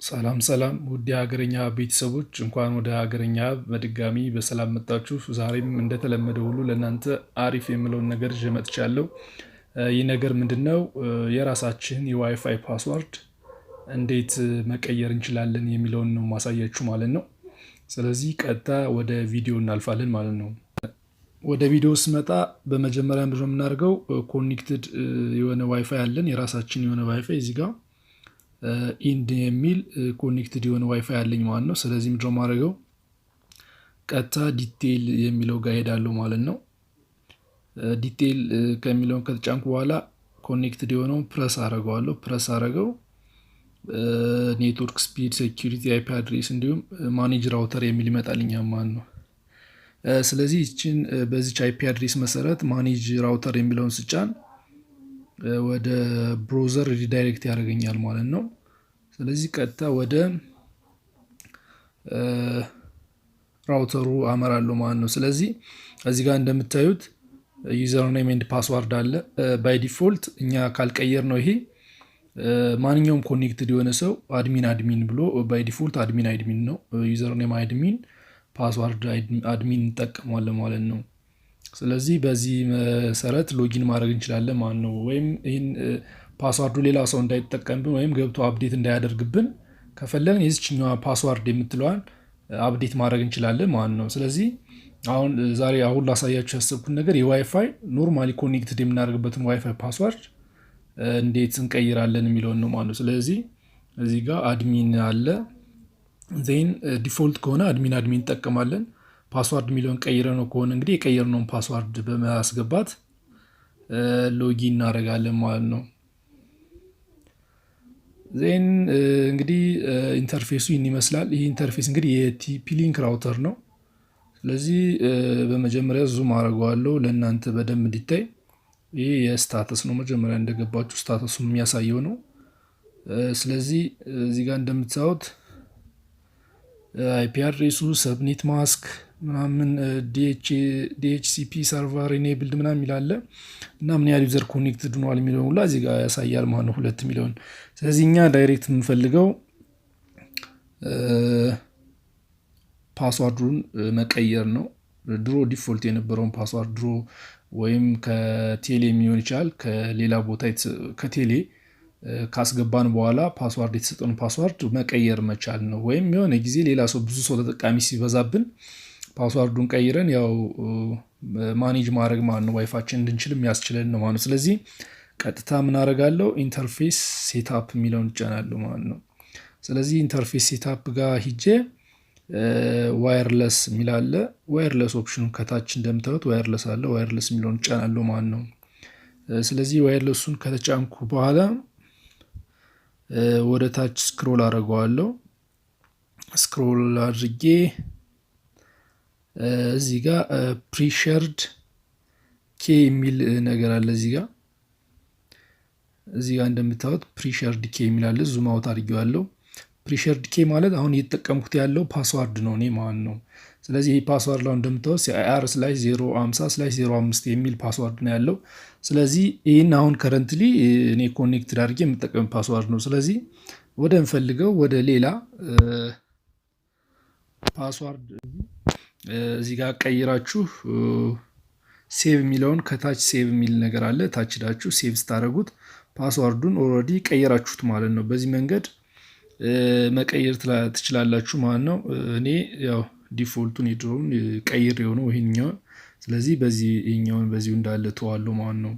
ሰላም ሰላም ውድ የሀገረኛ ቤተሰቦች እንኳን ወደ ሀገረኛ በድጋሚ በሰላም መጣችሁ። ዛሬም እንደተለመደው ሁሉ ለእናንተ አሪፍ የምለውን ነገር ይዤ መጥቻለሁ። ይህ ነገር ምንድነው? የራሳችን የዋይፋይ ፓስዋርድ እንዴት መቀየር እንችላለን የሚለውን ነው ማሳያችሁ ማለት ነው። ስለዚህ ቀጥታ ወደ ቪዲዮ እናልፋለን ማለት ነው። ወደ ቪዲዮ ስመጣ በመጀመሪያ ምንድነው የምናደርገው? ኮኔክትድ የሆነ ዋይፋይ አለን፣ የራሳችን የሆነ ዋይፋይ እዚህ ጋር ኢንድ የሚል ኮኔክትድ የሆነ ዋይፋይ አለኝ ማለት ነው። ስለዚህ ምንድነው ማድረገው? ቀጥታ ዲቴይል የሚለው ጋር ሄዳለሁ ማለት ነው። ዲቴይል ከሚለውን ከተጫንኩ በኋላ ኮኔክትድ የሆነውን ፕረስ አረገዋለሁ። ፕረስ አረገው ኔትወርክ ስፒድ፣ ሴኩሪቲ፣ አይፒ አድሬስ እንዲሁም ማኔጅ ራውተር የሚል ይመጣልኛል ማለት ነው። ስለዚህ ይችን በዚች አይፒ አድሬስ መሰረት ማኔጅ ራውተር የሚለውን ስጫን ወደ ብሮዘር ሪዳይሬክት ያደርገኛል ማለት ነው። ስለዚህ ቀጥታ ወደ ራውተሩ አመራለሁ ማለት ነው። ስለዚህ እዚህ ጋር እንደምታዩት ዩዘር ኔም ኤንድ ፓስዋርድ አለ። ባይ ዲፎልት እኛ ካልቀየር ነው ይሄ ማንኛውም ኮኔክትድ የሆነ ሰው አድሚን ብሎ ባይ ዲፎልት አድሚን ነው። ዩዘር ኔም አድሚን፣ ፓስዋርድ አድሚን እንጠቀማለን ማለት ነው። ስለዚህ በዚህ መሰረት ሎጊን ማድረግ እንችላለን ማለት ነው። ወይም ይህን ፓስዋርዱ ሌላ ሰው እንዳይጠቀምብን ወይም ገብቶ አፕዴት እንዳያደርግብን ከፈለግን የዚችኛዋ ፓስዋርድ የምትለዋን አፕዴት ማድረግ እንችላለን ማለት ነው። ስለዚህ አሁን ላሳያችሁ ያሰብኩት ነገር የዋይፋይ ኖርማሊ ኮኔክትድ የምናደርግበትን ዋይፋይ ፓስዋርድ እንዴት እንቀይራለን የሚለውን ነው ማለት ነው። ስለዚህ እዚህ ጋር አድሚን አለ። ዜን ዲፎልት ከሆነ አድሚን እንጠቀማለን። ፓስዋርድ የሚለውን ቀይረ ነው ከሆነ እንግዲህ የቀየርነውን ፓስዋርድ በማስገባት ሎጊን እናደርጋለን ማለት ነው። ዜን እንግዲህ ኢንተርፌሱ ይህን ይመስላል። ይህ ኢንተርፌስ እንግዲህ የቲፒ ሊንክ ራውተር ነው። ስለዚህ በመጀመሪያ ዙም አደርገዋለሁ ለእናንተ በደንብ እንዲታይ። ይህ የስታተስ ነው፣ መጀመሪያ እንደገባችሁ ስታተሱን የሚያሳየው ነው። ስለዚህ እዚህ ጋር እንደምታዩት አይፒ አድሬሱ፣ ሰብኔት ማስክ ምናምን፣ ዲኤችሲፒ ሰርቨር ኢኔብልድ ምናምን ይላል እና ምን ያህል ዩዘር ኮኔክትድ ሆኗል የሚለውን ሁላ እዚህ ጋር ያሳያል ማለት ነው፣ 2 ሚሊዮን። ስለዚህ እኛ ዳይሬክት የምንፈልገው ፓስዋርዱን መቀየር ነው። ድሮ ዲፎልት የነበረውን ፓስዋርድ ድሮ ወይም ከቴሌ የሚሆን ይችላል ከሌላ ቦታ ከቴሌ ካስገባን በኋላ ፓስዋርድ የተሰጠውን ፓስዋርድ መቀየር መቻል ነው። ወይም የሆነ ጊዜ ሌላ ሰው ብዙ ሰው ተጠቃሚ ሲበዛብን ፓስዋርዱን ቀይረን ያው ማኔጅ ማድረግ ማለት ነው፣ ዋይፋችን እንድንችል የሚያስችለን ነው ማለት ነው። ስለዚህ ቀጥታ ምን አደርጋለሁ? ኢንተርፌስ ሴትአፕ የሚለውን እጫናለሁ ማለት ነው። ስለዚህ ኢንተርፌስ ሴትአፕ ጋር ሂጄ ዋየርለስ የሚል አለ። ዋየርለስ ኦፕሽኑ ከታች እንደምታዩት ዋየርለስ አለ። ዋየርለስ የሚለውን እጫናለሁ ማለት ነው። ስለዚህ ዋየርለሱን ከተጫንኩ በኋላ ወደ ታች ስክሮል አደርገዋለሁ። ስክሮል አድርጌ እዚህ ጋር ፕሪሸርድ ኬ የሚል ነገር አለ። እዚህ ጋር እንደምታዩት ፕሪሸርድ ኬ የሚል አለ። ዙም አውት አድርጌዋለሁ። ፕሪሸርድ ኬ ማለት አሁን እየተጠቀምኩት ያለው ፓስዋርድ ነው እኔ ማለት ነው። ስለዚህ ይህ ፓስዋርድ ላይ እንደምታዩት CIR/050/05 የሚል ፓስዋርድ ነው ያለው። ስለዚህ ይህን አሁን ከረንትሊ እኔ ኮኔክትድ አድርጌ የምጠቀም ፓስዋርድ ነው። ስለዚህ ወደ እንፈልገው ወደ ሌላ ፓስዋርድ እዚህ ጋር ቀይራችሁ ሴቭ የሚለውን ከታች ሴቭ የሚል ነገር አለ። ታች ዳችሁ ሴቭ ስታደርጉት ፓስዋርዱን ኦልሬዲ ቀይራችሁት ማለት ነው። በዚህ መንገድ መቀየር ትችላላችሁ ማለት ነው። እኔ ያው ዲፎልቱን የድሮውን ቀይር የሆነው ይሄኛው፣ ስለዚህ ይሄኛውን በዚሁ እንዳለ ተዋለው ማለት ነው።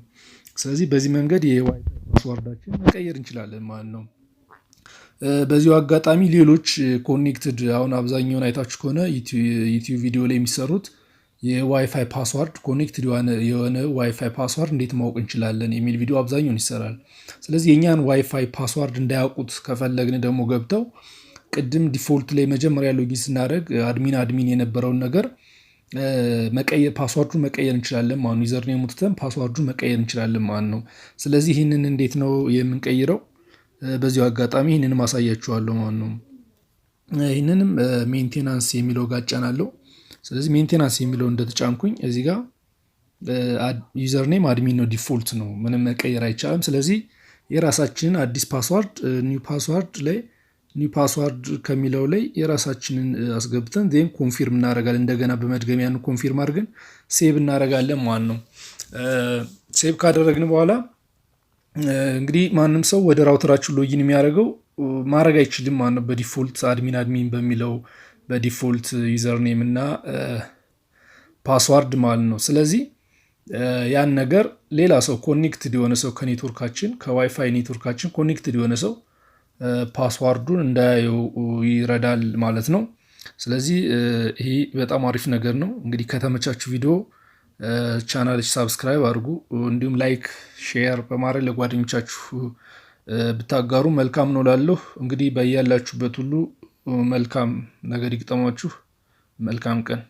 ስለዚህ በዚህ መንገድ የዋይፋይ ፓስዋርዳችን መቀየር እንችላለን ማለት ነው። በዚሁ አጋጣሚ ሌሎች ኮኔክትድ አሁን አብዛኛውን አይታችሁ ከሆነ ዩቲዩብ ቪዲዮ ላይ የሚሰሩት የዋይፋይ ፓስዋርድ ኮኔክትድ የሆነ ዋይፋይ ፓስዋርድ እንዴት ማወቅ እንችላለን የሚል ቪዲዮ አብዛኛውን ይሰራል። ስለዚህ የኛን ዋይፋይ ፓስዋርድ እንዳያውቁት ከፈለግን ደግሞ ገብተው ቅድም ዲፎልት ላይ መጀመሪያ ሎጊን ስናደርግ አድሚን የነበረውን ነገር ፓስዋርዱን መቀየር እንችላለን ማለት ነው። ዩዘር ኔም ትተን ፓስዋርዱን መቀየር እንችላለን ማለት ነው። ስለዚህ ይህንን እንዴት ነው የምንቀይረው? በዚሁ አጋጣሚ ይህንን ማሳያችኋለሁ ማለት ነው። ይህንንም ሜንቴናንስ የሚለው ጋር ጫናለሁ። ስለዚህ ሜንቴናንስ የሚለው እንደተጫንኩኝ እዚህ ጋር ዩዘር ኔም አድሚን ነው፣ ዲፎልት ነው፣ ምንም መቀየር አይቻልም። ስለዚህ የራሳችንን አዲስ ፓስዋርድ ኒው ፓስዋርድ ላይ ኒው ፓስዋርድ ከሚለው ላይ የራሳችንን አስገብተን ዜን ኮንፊርም እናደርጋለን። እንደገና በመድገም ያን ኮንፊርም አድርገን ሴቭ እናደርጋለን ማለት ነው። ሴቭ ካደረግን በኋላ እንግዲህ ማንም ሰው ወደ ራውተራችን ሎጊን የሚያደርገው ማድረግ አይችልም ማለት ነው። በዲፎልት አድሚን በሚለው በዲፎልት ዩዘርኔም እና ፓስዋርድ ማለት ነው። ስለዚህ ያን ነገር ሌላ ሰው ኮኔክትድ የሆነ ሰው ከኔትወርካችን ከዋይፋይ ኔትወርካችን ኮኔክትድ የሆነ ሰው ፓስዋርዱን እንዳያየው ይረዳል ማለት ነው። ስለዚህ ይሄ በጣም አሪፍ ነገር ነው። እንግዲህ ከተመቻችሁ ቪዲዮ ቻናልሽ ሳብስክራይብ አድርጉ፣ እንዲሁም ላይክ ሼር በማድረግ ለጓደኞቻችሁ ብታጋሩ መልካም ነው ላለሁ። እንግዲህ በያላችሁበት ሁሉ መልካም ነገር ይግጠማችሁ። መልካም ቀን